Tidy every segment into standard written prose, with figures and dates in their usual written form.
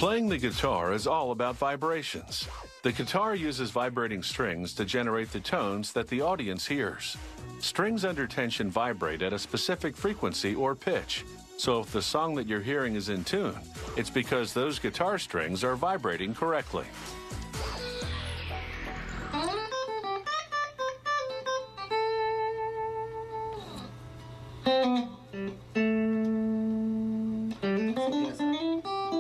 Playing the guitar is all about vibrations. The guitar uses vibrating strings to generate the tones that the audience hears. Strings under tension vibrate at a specific frequency or pitch. So if the song that you're hearing is in tune, it's because those guitar strings are vibrating correctly.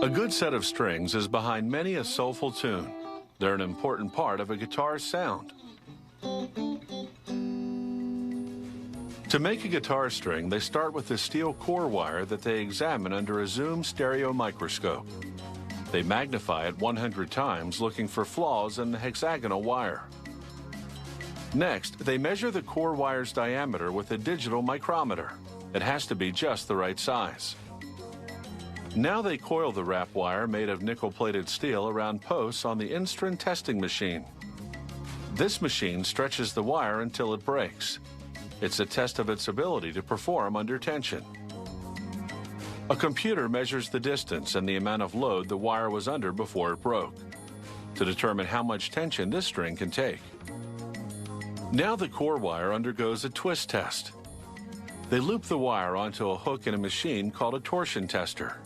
A good set of strings is behind many a soulful tune. They're an important part of a guitar's sound. To make a guitar string, they start with a steel core wire that they examine under a zoom stereo microscope. They magnify it 100 times, looking for flaws in the hexagonal wire. Next, they measure the core wire's diameter with a digital micrometer. It has to be just the right size. Now they coil the wrap wire made of nickel-plated steel around posts on the Instron testing machine. This machine stretches the wire until it breaks. It's a test of its ability to perform under tension. A computer measures the distance and the amount of load the wire was under before it broke, to determine how much tension this string can take. Now the core wire undergoes a twist test. They loop the wire onto a hook in a machine called a torsion tester.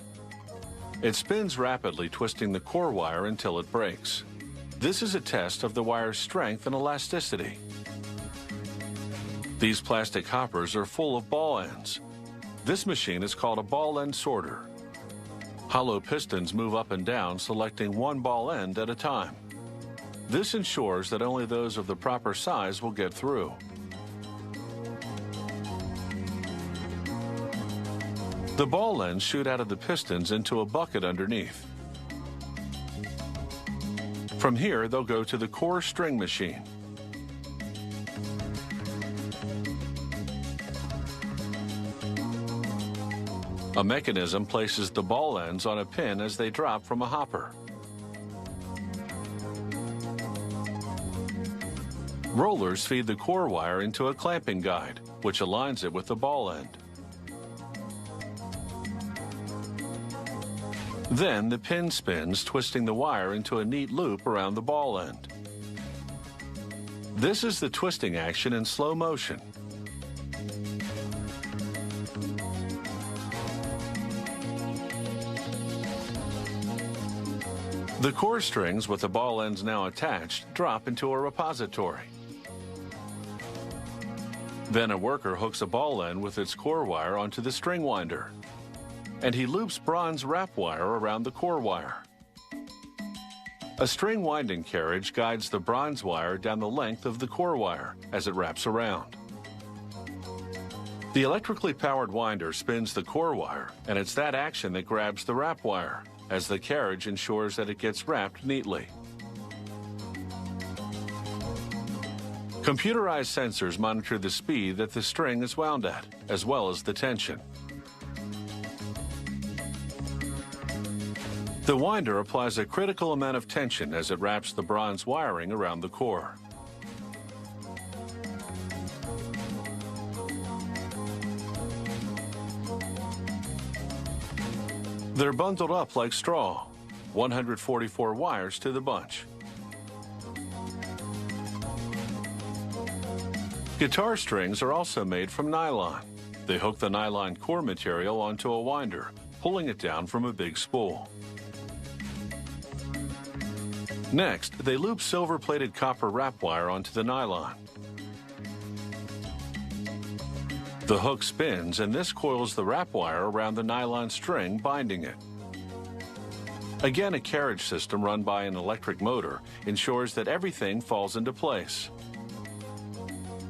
It spins rapidly, twisting the core wire until it breaks. This is a test of the wire's strength and elasticity. These plastic hoppers are full of ball ends. This machine is called a ball end sorter. Hollow pistons move up and down, selecting one ball end at a time. This ensures that only those of the proper size will get through. The ball ends shoot out of the pistons into a bucket underneath. From here, they'll go to the core string machine. A mechanism places the ball ends on a pin as they drop from a hopper. Rollers feed the core wire into a clamping guide, which aligns it with the ball end. Then the pin spins, twisting the wire into a neat loop around the ball end. This is the twisting action in slow motion. The core strings, with the ball ends now attached, drop into a repository. Then a worker hooks a ball end with its core wire onto the string winder, and he loops bronze wrap wire around the core wire. A string winding carriage guides the bronze wire down the length of the core wire as it wraps around. The electrically powered winder spins the core wire, and it's that action that grabs the wrap wire, as the carriage ensures that it gets wrapped neatly. Computerized sensors monitor the speed that the string is wound at, as well as the tension. The winder applies a critical amount of tension as it wraps the bronze wiring around the core. They're bundled up like straw, 144 wires to the bunch. Guitar strings are also made from nylon. They hook the nylon core material onto a winder, pulling it down from a big spool. Next, they loop silver-plated copper wrap wire onto the nylon. The hook spins, and this coils the wrap wire around the nylon string, binding it. Again, a carriage system run by an electric motor ensures that everything falls into place.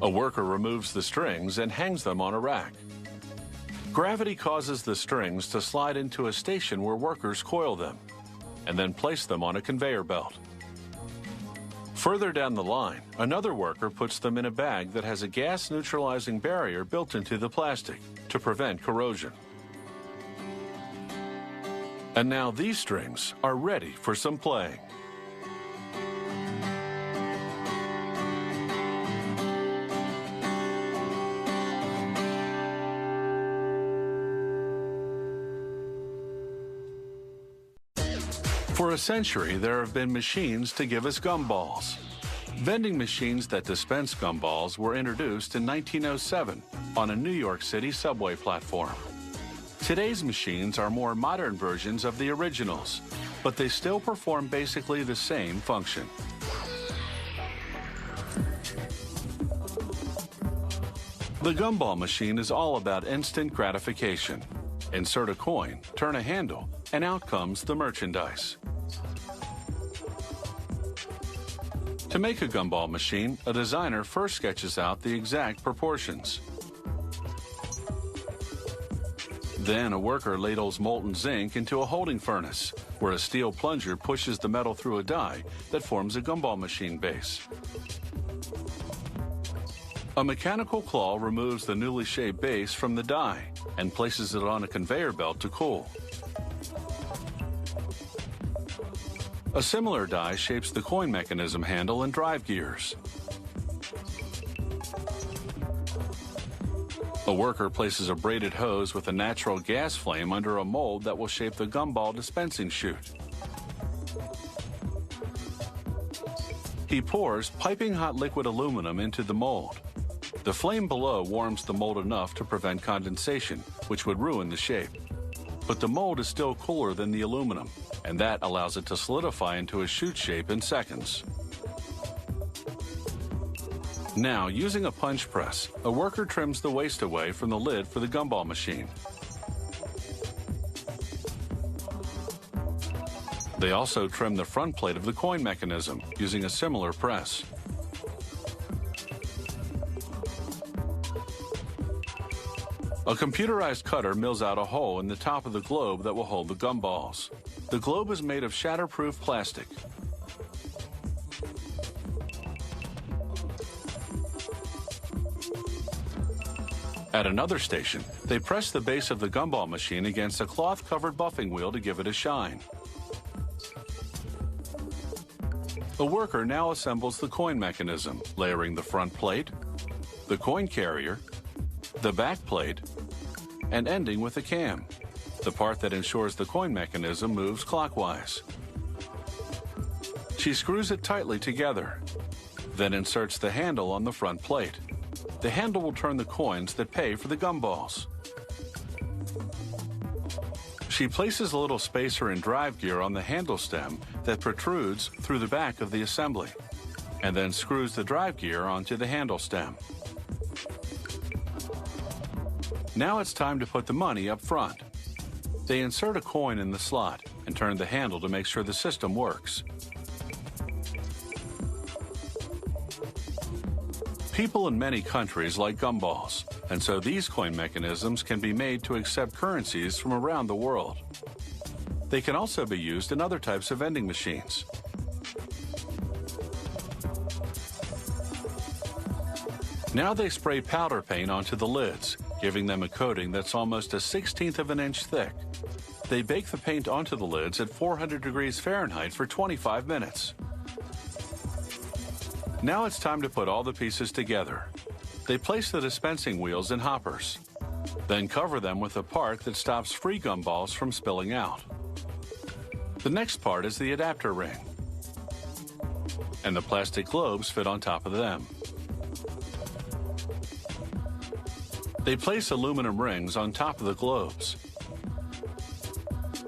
A worker removes the strings and hangs them on a rack. Gravity causes the strings to slide into a station where workers coil them and then place them on a conveyor belt. Further down the line, another worker puts them in a bag that has a gas-neutralizing barrier built into the plastic to prevent corrosion. And now these strings are ready for some playing. For a century, there have been machines to give us gumballs. Vending machines that dispense gumballs were introduced in 1907 on a New York City subway platform. Today's machines are more modern versions of the originals, but they still perform basically the same function. The gumball machine is all about instant gratification. Insert a coin, turn a handle, and out comes the merchandise. To make a gumball machine, a designer first sketches out the exact proportions. Then a worker ladles molten zinc into a holding furnace, where a steel plunger pushes the metal through a die that forms a gumball machine base. A mechanical claw removes the newly shaped base from the die and places it on a conveyor belt to cool. A similar die shapes the coin mechanism handle and drive gears. A worker places a braided hose with a natural gas flame under a mold that will shape the gumball dispensing chute. He pours piping hot liquid aluminum into the mold. The flame below warms the mold enough to prevent condensation, which would ruin the shape. But the mold is still cooler than the aluminum, and that allows it to solidify into a chute shape in seconds. Now, using a punch press, a worker trims the waste away from the lid for the gumball machine. They also trim the front plate of the coin mechanism using a similar press. A computerized cutter mills out a hole in the top of the globe that will hold the gumballs. The globe is made of shatterproof plastic. At another station, they press the base of the gumball machine against a cloth-covered buffing wheel to give it a shine. The worker now assembles the coin mechanism, layering the front plate, the coin carrier, the back plate, and ending with the cam, the part that ensures the coin mechanism moves clockwise. She screws it tightly together, then inserts the handle on the front plate. The handle will turn the coins that pay for the gumballs. She places a little spacer and drive gear on the handle stem that protrudes through the back of the assembly, and then screws the drive gear onto the handle stem. Now it's time to put the money up front. They insert a coin in the slot and turn the handle to make sure the system works. People in many countries like gumballs, and so these coin mechanisms can be made to accept currencies from around the world. They can also be used in other types of vending machines. Now they spray powder paint onto the lids, giving them a coating that's almost a 1/16 of an inch thick. They bake the paint onto the lids at 400 degrees Fahrenheit for 25 minutes. Now it's time to put all the pieces together. They place the dispensing wheels in hoppers, then cover them with a part that stops free gumballs from spilling out. The next part is the adapter ring, and the plastic globes fit on top of them. They place aluminum rings on top of the globes.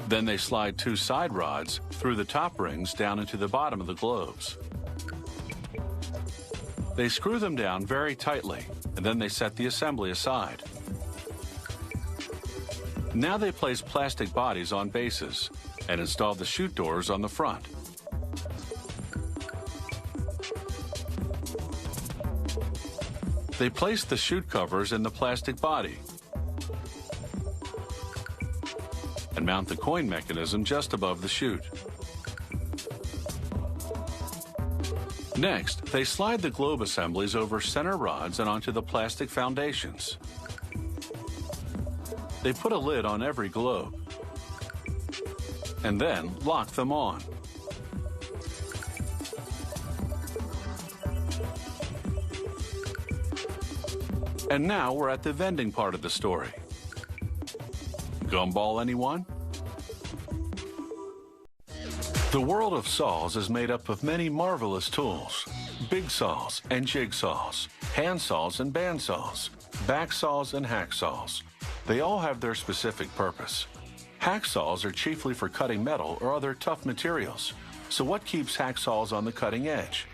Then they slide 2 side rods through the top rings down into the bottom of the globes. They screw them down very tightly, and then they set the assembly aside. Now they place plastic bodies on bases and install the chute doors on the front. They place the chute covers in the plastic body and mount the coin mechanism just above the chute. Next, they slide the globe assemblies over center rods and onto the plastic foundations. They put a lid on every globe and then lock them on. And now we're at the vending part of the story. Gumball, anyone? The world of saws is made up of many marvelous tools. Big saws and jigsaws, hand saws and band saws, back saws and hacksaws. They all have their specific purpose. Hacksaws are chiefly for cutting metal or other tough materials. So what keeps hacksaws on the cutting edge?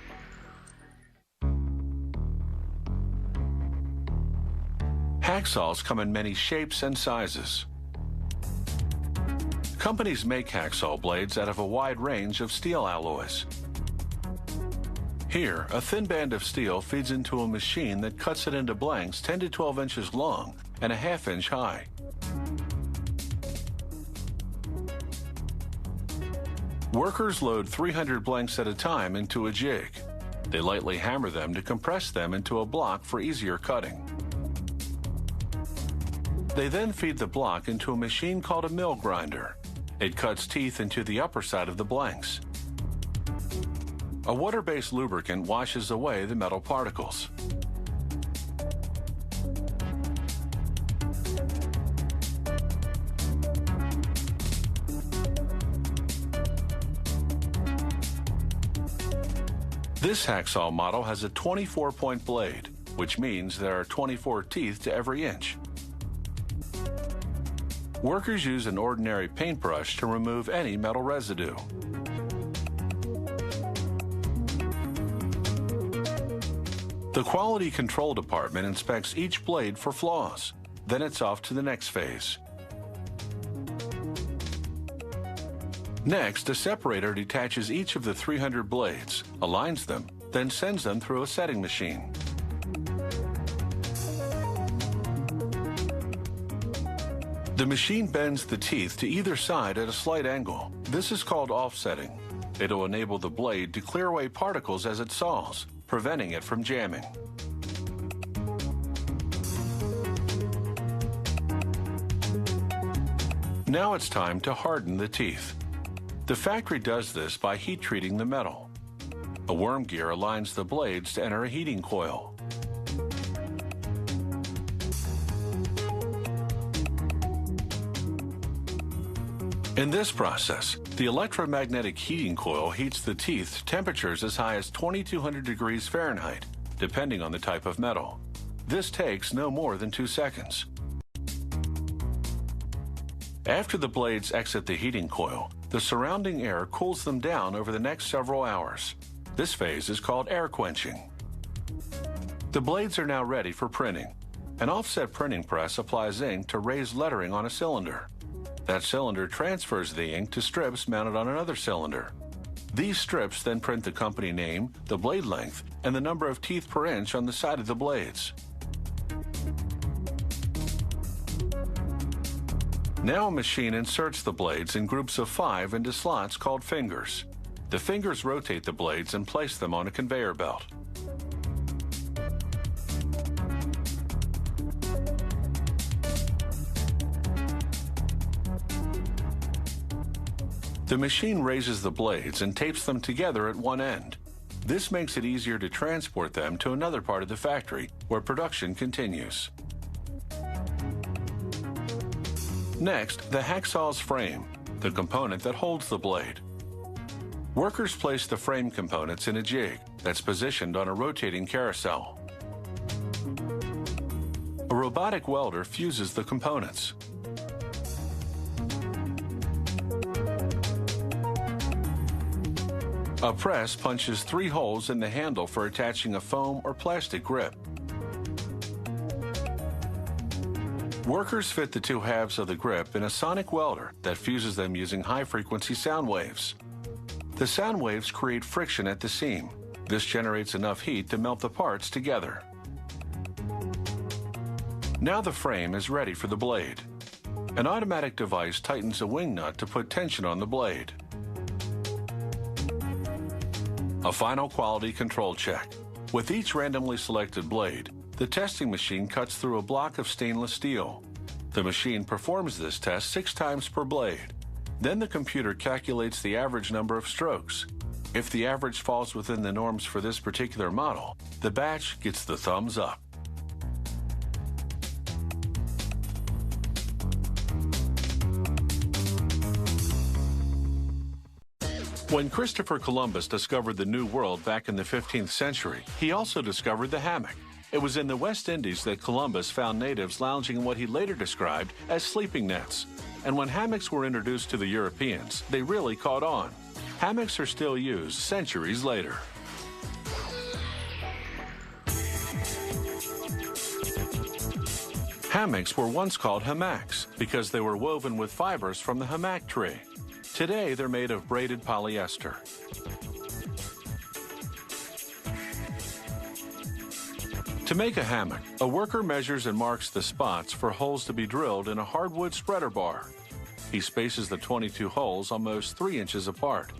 Hacksaws come in many shapes and sizes. Companies make hacksaw blades out of a wide range of steel alloys. Here, a thin band of steel feeds into a machine that cuts it into blanks 10 to 12 inches long and a ½ inch high. Workers load 300 blanks at a time into a jig. They lightly hammer them to compress them into a block for easier cutting. They then feed the block into a machine called a mill grinder. It cuts teeth into the upper side of the blanks. A water-based lubricant washes away the metal particles. This hacksaw model has a 24-point blade, which means there are 24 teeth to every inch. Workers use an ordinary paintbrush to remove any metal residue. The quality control department inspects each blade for flaws. Then it's off to the next phase. Next, a separator detaches each of the 300 blades, aligns them, then sends them through a setting machine. The machine bends the teeth to either side at a slight angle. This is called offsetting. It'll enable the blade to clear away particles as it saws, preventing it from jamming. Now it's time to harden the teeth. The factory does this by heat treating the metal. A worm gear aligns the blades to enter a heating coil. In this process, the electromagnetic heating coil heats the teeth to temperatures as high as 2200 degrees Fahrenheit, depending on the type of metal. This takes no more than 2 seconds. After the blades exit the heating coil, the surrounding air cools them down over the next several hours. This phase is called air quenching. The blades are now ready for printing. An offset printing press applies ink to raised lettering on a cylinder. That cylinder transfers the ink to strips mounted on another cylinder. These strips then print the company name, the blade length, and the number of teeth per inch on the side of the blades. Now a machine inserts the blades in groups of 5 into slots called fingers. The fingers rotate the blades and place them on a conveyor belt. The machine raises the blades and tapes them together at one end. This makes it easier to transport them to another part of the factory where production continues. Next, the hacksaw's frame, the component that holds the blade. Workers place the frame components in a jig that's positioned on a rotating carousel. A robotic welder fuses the components. A press punches 3 holes in the handle for attaching a foam or plastic grip. Workers fit the 2 halves of the grip in a sonic welder that fuses them using high-frequency sound waves. The sound waves create friction at the seam. This generates enough heat to melt the parts together. Now the frame is ready for the blade. An automatic device tightens a wing nut to put tension on the blade. A final quality control check. With each randomly selected blade, the testing machine cuts through a block of stainless steel. The machine performs this test 6 times per blade. Then the computer calculates the average number of strokes. If the average falls within the norms for this particular model, the batch gets the thumbs up. When Christopher Columbus discovered the New World back in the 15th century, he also discovered the hammock. It was in the West Indies that Columbus found natives lounging in what he later described as sleeping nets. And when hammocks were introduced to the Europeans, they really caught on. Hammocks are still used centuries later. Hammocks were once called hammocks because they were woven with fibers from the hammock tree. Today, they're made of braided polyester. To make a hammock, a worker measures and marks the spots for holes to be drilled in a hardwood spreader bar. He spaces the 22 holes almost 3 inches apart.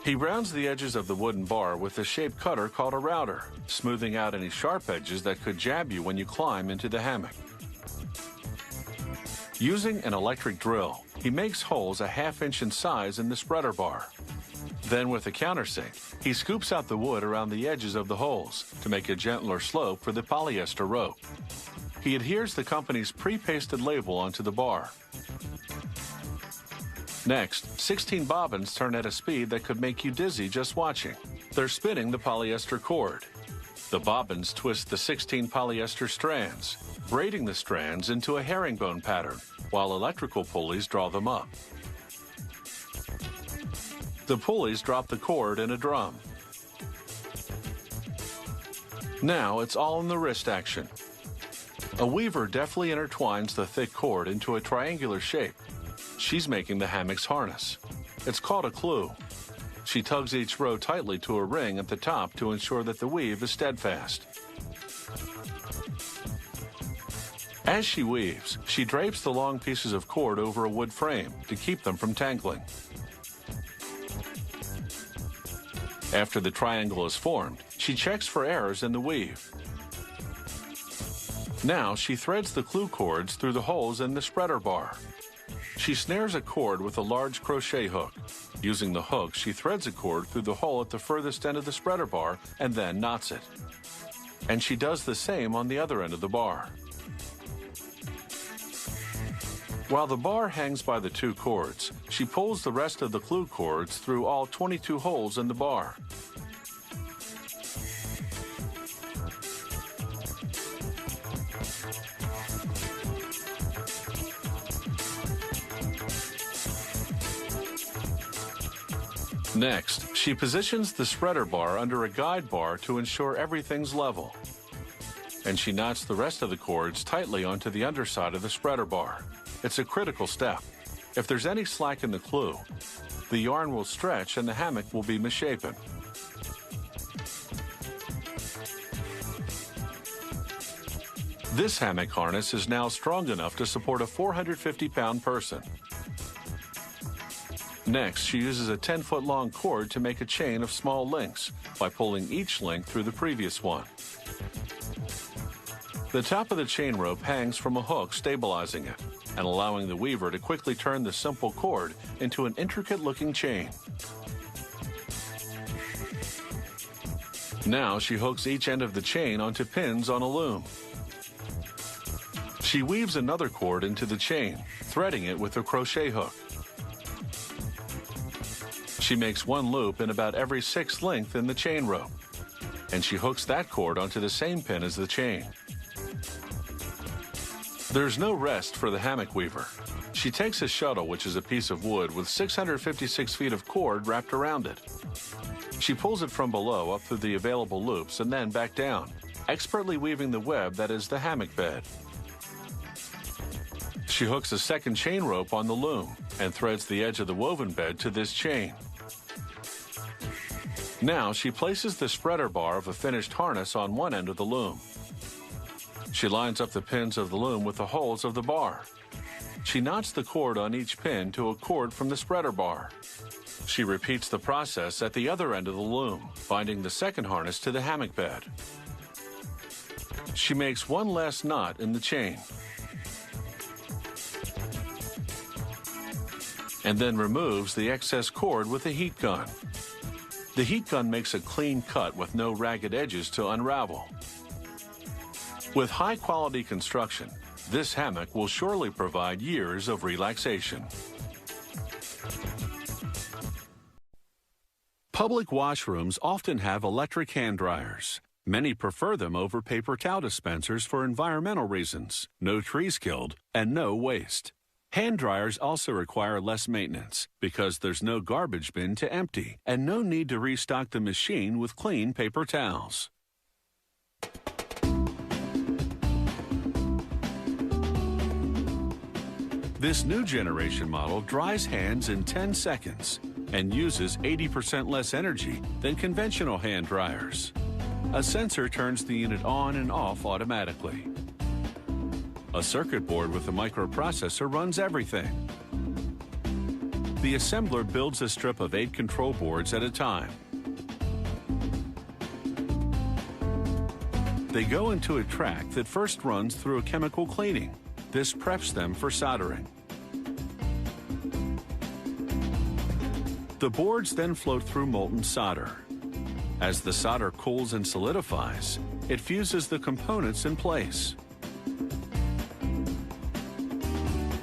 He rounds the edges of the wooden bar with a shape cutter called a router, smoothing out any sharp edges that could jab you when you climb into the hammock. Using an electric drill, he makes holes a ½ inch in size in the spreader bar. Then with a countersink, he scoops out the wood around the edges of the holes to make a gentler slope for the polyester rope. He adheres the company's pre-pasted label onto the bar. Next, 16 bobbins turn at a speed that could make you dizzy just watching. They're spinning the polyester cord. The bobbins twist the 16 polyester strands, braiding the strands into a herringbone pattern, while electrical pulleys draw them up. The pulleys drop the cord in a drum. Now it's all in the wrist action. A weaver deftly intertwines the thick cord into a triangular shape. She's making the hammock's harness. It's called a clew. She tugs each row tightly to a ring at the top to ensure that the weave is steadfast. As she weaves, she drapes the long pieces of cord over a wood frame to keep them from tangling. After the triangle is formed, she checks for errors in the weave. Now she threads the clew cords through the holes in the spreader bar. She snares a cord with a large crochet hook. Using the hook, she threads a cord through the hole at the furthest end of the spreader bar and then knots it. And she does the same on the other end of the bar. While the bar hangs by the 2 cords, she pulls the rest of the clew cords through all 22 holes in the bar. Next, she positions the spreader bar under a guide bar to ensure everything's level. And she knots the rest of the cords tightly onto the underside of the spreader bar. It's a critical step. If there's any slack in the clew, the yarn will stretch and the hammock will be misshapen. This hammock harness is now strong enough to support a 450-pound person. Next, she uses a 10-foot-long cord to make a chain of small links by pulling each link through the previous one. The top of the chain rope hangs from a hook stabilizing it and allowing the weaver to quickly turn the simple cord into an intricate-looking chain. Now she hooks each end of the chain onto pins on a loom. She weaves another cord into the chain, threading it with a crochet hook. She makes one loop in about every 6th length in the chain rope, and she hooks that cord onto the same pin as the chain. There's no rest for the hammock weaver. She takes a shuttle, which is a piece of wood with 656 feet of cord wrapped around it. She pulls it from below up through the available loops and then back down, expertly weaving the web that is the hammock bed. She hooks a second chain rope on the loom and threads the edge of the woven bed to this chain. Now she places the spreader bar of a finished harness on one end of the loom. She lines up the pins of the loom with the holes of the bar. She knots the cord on each pin to a cord from the spreader bar. She repeats the process at the other end of the loom, binding the second harness to the hammock bed. She makes one last knot in the chain, and then removes the excess cord with a heat gun. The heat gun makes a clean cut with no ragged edges to unravel. With high-quality construction, this hammock will surely provide years of relaxation. Public washrooms often have electric hand dryers. Many prefer them over paper towel dispensers for environmental reasons, no trees killed, and no waste. Hand dryers also require less maintenance because there's no garbage bin to empty and no need to restock the machine with clean paper towels. This new generation model dries hands in 10 seconds and uses 80% less energy than conventional hand dryers. A sensor turns the unit on and off automatically. A circuit board with a microprocessor runs everything. The assembler builds a strip of 8 control boards at a time. They go into a track that first runs through a chemical cleaning. This preps them for soldering. The boards then float through molten solder. As the solder cools and solidifies, it fuses the components in place.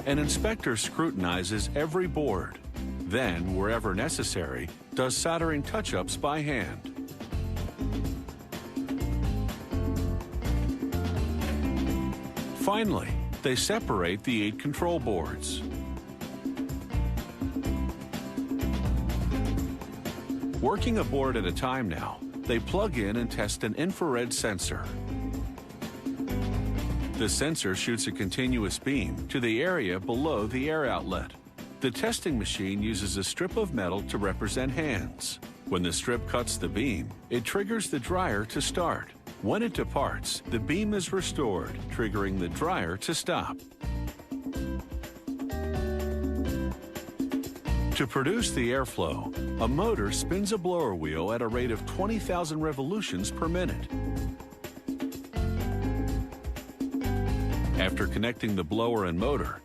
An inspector scrutinizes every board, then, wherever necessary, does soldering touch-ups by hand. Finally, they separate the 8 control boards. Working a board at a time now, they plug in and test an infrared sensor. The sensor shoots a continuous beam to the area below the air outlet. The testing machine uses a strip of metal to represent hands. When the strip cuts the beam, it triggers the dryer to start. When it departs, the beam is restored, triggering the dryer to stop. To produce the airflow, a motor spins a blower wheel at a rate of 20,000 revolutions per minute. After connecting the blower and motor,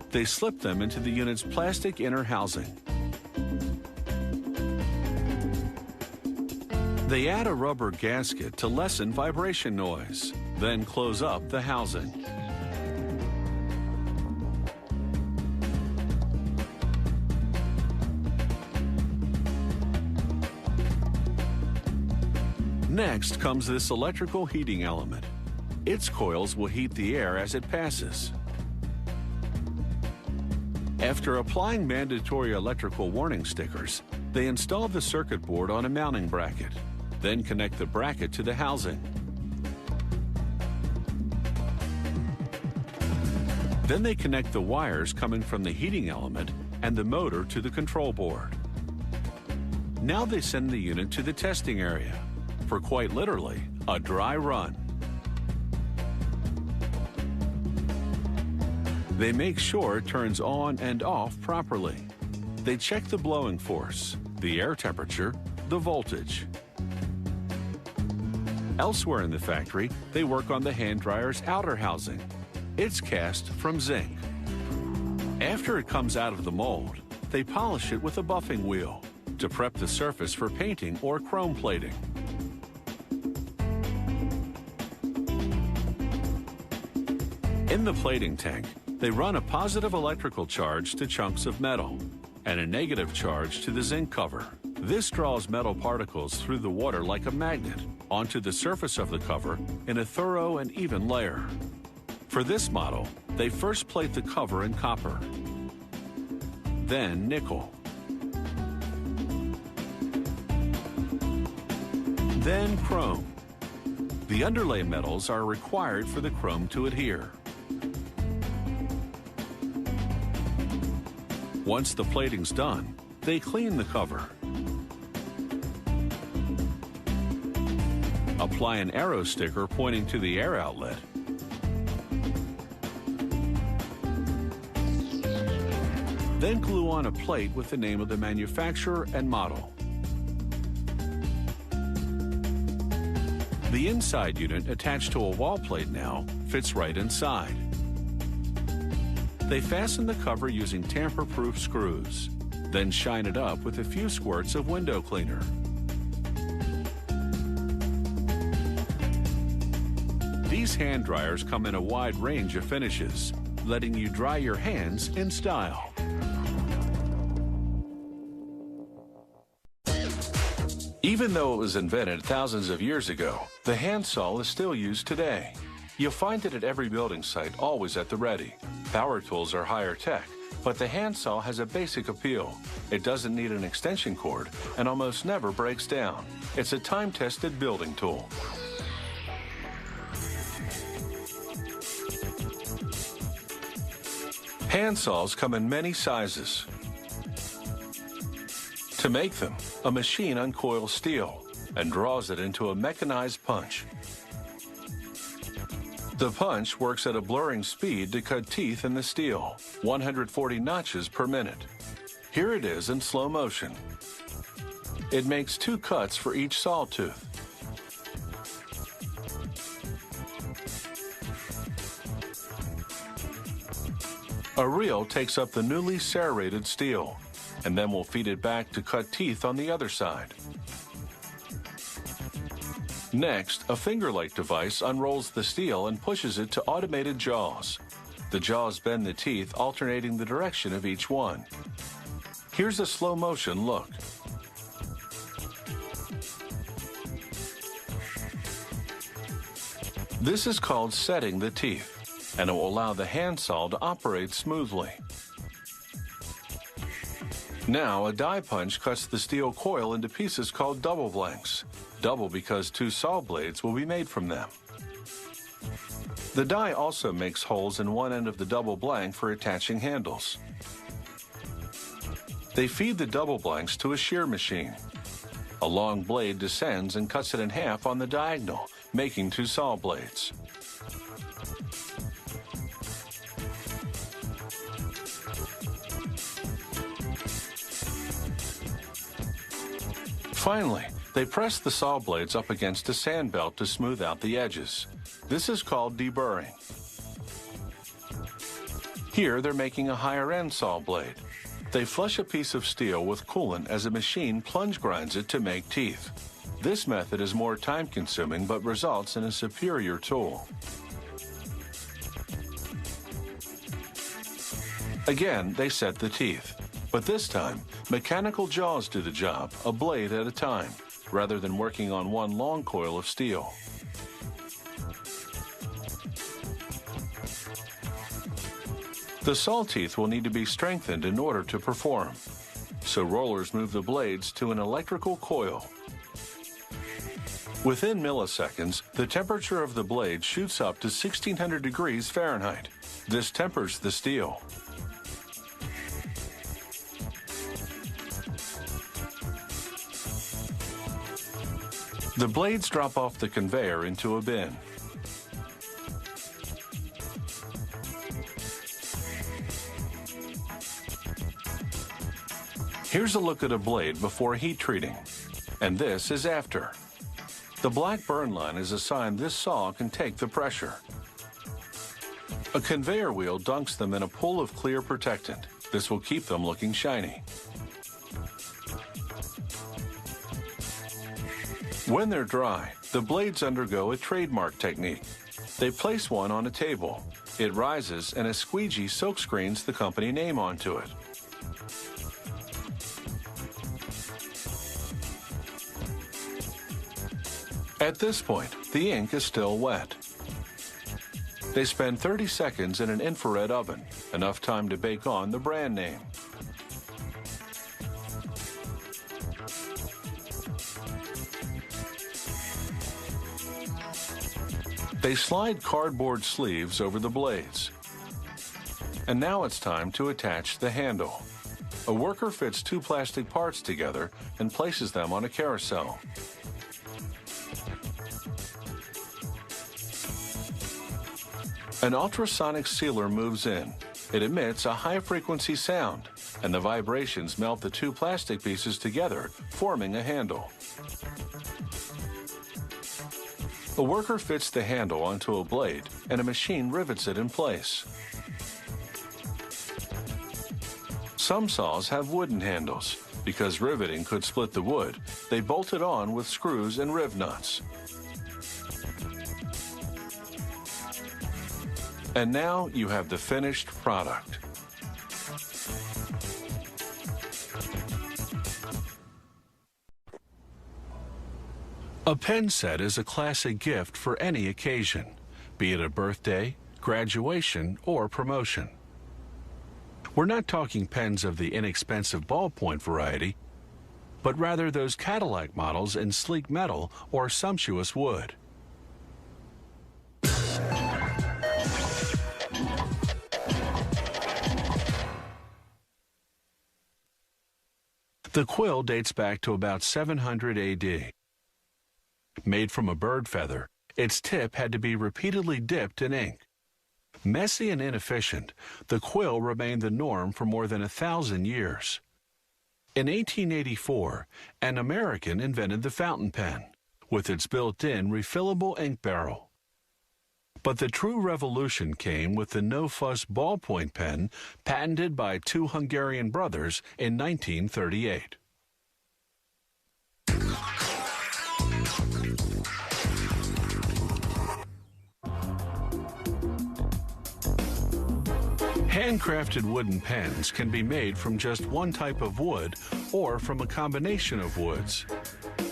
they slip them into the unit's plastic inner housing. They add a rubber gasket to lessen vibration noise, then close up the housing. Next comes this electrical heating element. Its coils will heat the air as it passes. After applying mandatory electrical warning stickers, they install the circuit board on a mounting bracket, then connect the bracket to the housing. Then they connect the wires coming from the heating element and the motor to the control board. Now they send the unit to the testing area for quite literally a dry run. They make sure it turns on and off properly. They check the blowing force, the air temperature, the voltage. Elsewhere in the factory, they work on the hand dryer's outer housing. It's cast from zinc. After it comes out of the mold, they polish it with a buffing wheel to prep the surface for painting or chrome plating. In the plating tank, they run a positive electrical charge to chunks of metal and a negative charge to the zinc cover. This draws metal particles through the water like a magnet onto the surface of the cover in a thorough and even layer. For this model, they first plate the cover in copper, then nickel, then chrome. The underlay metals are required for the chrome to adhere. Once the plating's done, they clean the cover. Apply an arrow sticker pointing to the air outlet. Then glue on a plate with the name of the manufacturer and model. The inside unit attached to a wall plate now fits right inside. They fasten the cover using tamper-proof screws, then shine it up with a few squirts of window cleaner. These hand dryers come in a wide range of finishes, letting you dry your hands in style. Even though it was invented thousands of years ago, the handsaw is still used today. You'll find it at every building site, always at the ready. Power tools are higher tech, but the handsaw has a basic appeal. It doesn't need an extension cord and almost never breaks down. It's a time-tested building tool. Handsaws come in many sizes. To make them, a machine uncoils steel and draws it into a mechanized punch. The punch works at a blurring speed to cut teeth in the steel, 140 notches per minute. Here it is in slow motion. It makes 2 cuts for each sawtooth. A reel takes up the newly serrated steel, and then we'll feed it back to cut teeth on the other side. Next, a finger-like device unrolls the steel and pushes it to automated jaws. The jaws bend the teeth, alternating the direction of each one. Here's a slow-motion look. This is called setting the teeth, and it will allow the handsaw to operate smoothly. Now, a die punch cuts the steel coil into pieces called double blanks. Double because 2 saw blades will be made from them. The die also makes holes in one end of the double blank for attaching handles. They feed the double blanks to a shear machine. A long blade descends and cuts it in half on the diagonal, making 2 saw blades. Finally, they press the saw blades up against a sand belt to smooth out the edges. This is called deburring. Here they're making a higher-end saw blade. They flush a piece of steel with coolant as a machine plunge grinds it to make teeth. This method is more time-consuming but results in a superior tool. Again, they set the teeth. But this time, mechanical jaws do the job, a blade at a time, rather than working on one long coil of steel. The saw teeth will need to be strengthened in order to perform, so rollers move the blades to an electrical coil. Within milliseconds, the temperature of the blade shoots up to 1600 degrees Fahrenheit. This tempers the steel. The blades drop off the conveyor into a bin. Here's a look at a blade before heat treating, and this is after. The black burn line is a sign this saw can take the pressure. A conveyor wheel dunks them in a pool of clear protectant. This will keep them looking shiny. When they're dry, the blades undergo a trademark technique. They place one on a table. It rises and a squeegee silkscreens the company name onto it. At this point, the ink is still wet. They spend 30 seconds in an infrared oven, enough time to bake on the brand name. They slide cardboard sleeves over the blades. And now it's time to attach the handle. A worker fits 2 plastic parts together and places them on a carousel. An ultrasonic sealer moves in. It emits a high-frequency sound, and the vibrations melt the 2 plastic pieces together, forming a handle. A worker fits the handle onto a blade, and a machine rivets it in place. Some saws have wooden handles. Because riveting could split the wood, they bolt it on with screws and riv nuts. And now you have the finished product. A pen set is a classic gift for any occasion, be it a birthday, graduation, or promotion. We're not talking pens of the inexpensive ballpoint variety, but rather those Cadillac models in sleek metal or sumptuous wood. The quill dates back to about 700 AD. Made from a bird feather, its tip had to be repeatedly dipped in ink. Messy and inefficient, the quill remained the norm for more than 1,000 years. In 1884, an American invented the fountain pen, with its built-in refillable ink barrel. But the true revolution came with the no-fuss ballpoint pen patented by two Hungarian brothers in 1938. Handcrafted wooden pens can be made from just one type of wood or from a combination of woods.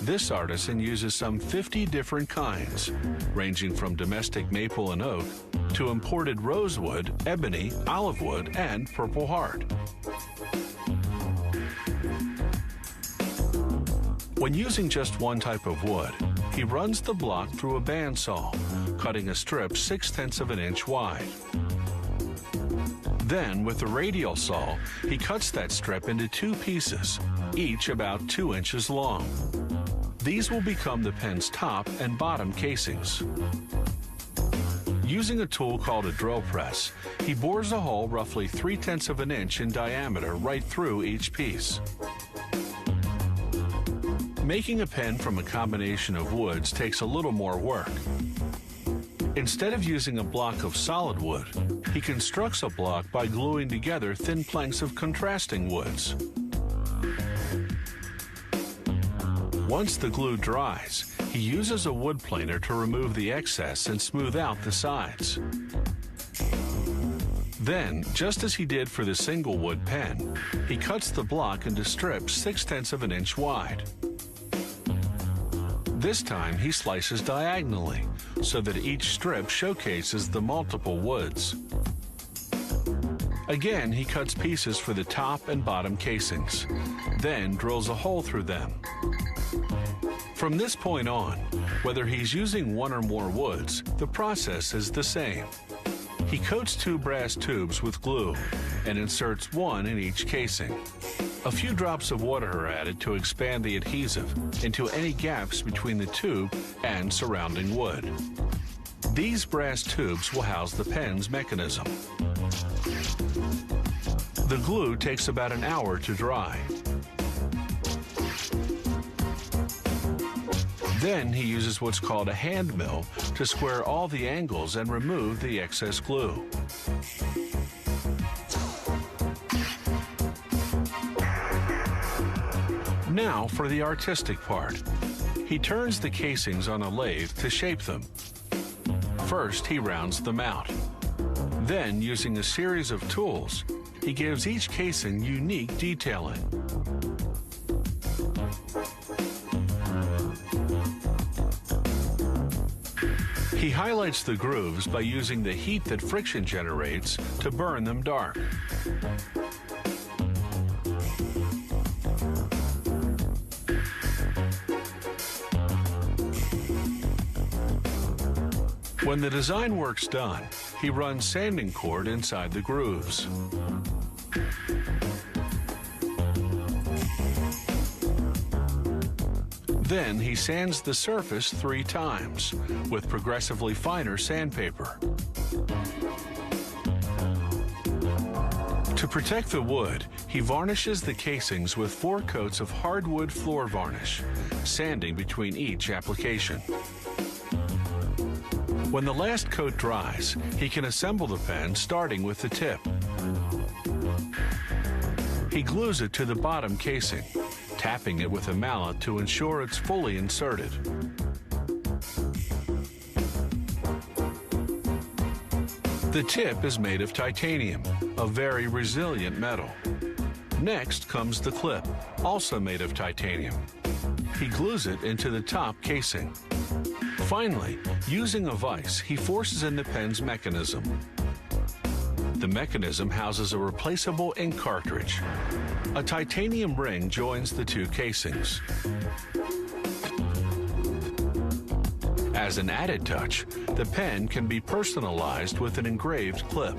This artisan uses some 50 different kinds, ranging from domestic maple and oak to imported rosewood, ebony, olive wood, and purple heart. When using just one type of wood, he runs the block through a bandsaw, cutting a strip 6/10 of an inch wide. Then, with the radial saw, he cuts that strip into two pieces, each about 2 inches long. These will become the pen's top and bottom casings. Using a tool called a drill press, he bores a hole roughly 3/10 of an inch in diameter right through each piece. Making a pen from a combination of woods takes a little more work. Instead of using a block of solid wood, he constructs a block by gluing together thin planks of contrasting woods. Once the glue dries, he uses a wood planer to remove the excess and smooth out the sides. Then, just as he did for the single wood pen, he cuts the block into strips 6/10 of an inch wide. This time he slices diagonally, so that each strip showcases the multiple woods. Again, he cuts pieces for the top and bottom casings, then drills a hole through them. From this point on, whether he's using one or more woods, the process is the same. He coats 2 brass tubes with glue and inserts one in each casing. A few drops of water are added to expand the adhesive into any gaps between the tube and surrounding wood. These brass tubes will house the pen's mechanism. The glue takes about an hour to dry. Then he uses what's called a hand mill to square all the angles and remove the excess glue. Now for the artistic part. He turns the casings on a lathe to shape them. First, he rounds them out. Then, using a series of tools, he gives each casing unique detailing. He highlights the grooves by using the heat that friction generates to burn them dark. When the design work's done, he runs sanding cord inside the grooves. Then he sands the surface 3 times with progressively finer sandpaper. To protect the wood, he varnishes the casings with 4 coats of hardwood floor varnish, sanding between each application. When the last coat dries, he can assemble the pen starting with the tip. He glues it to the bottom casing, tapping it with a mallet to ensure it's fully inserted. The tip is made of titanium, a very resilient metal. Next comes the clip, also made of titanium. He glues it into the top casing. Finally, using a vise, he forces in the pen's mechanism. The mechanism houses a replaceable ink cartridge. A titanium ring joins the two casings. As an added touch, the pen can be personalized with an engraved clip.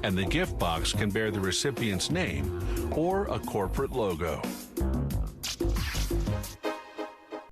And the gift box can bear the recipient's name or a corporate logo.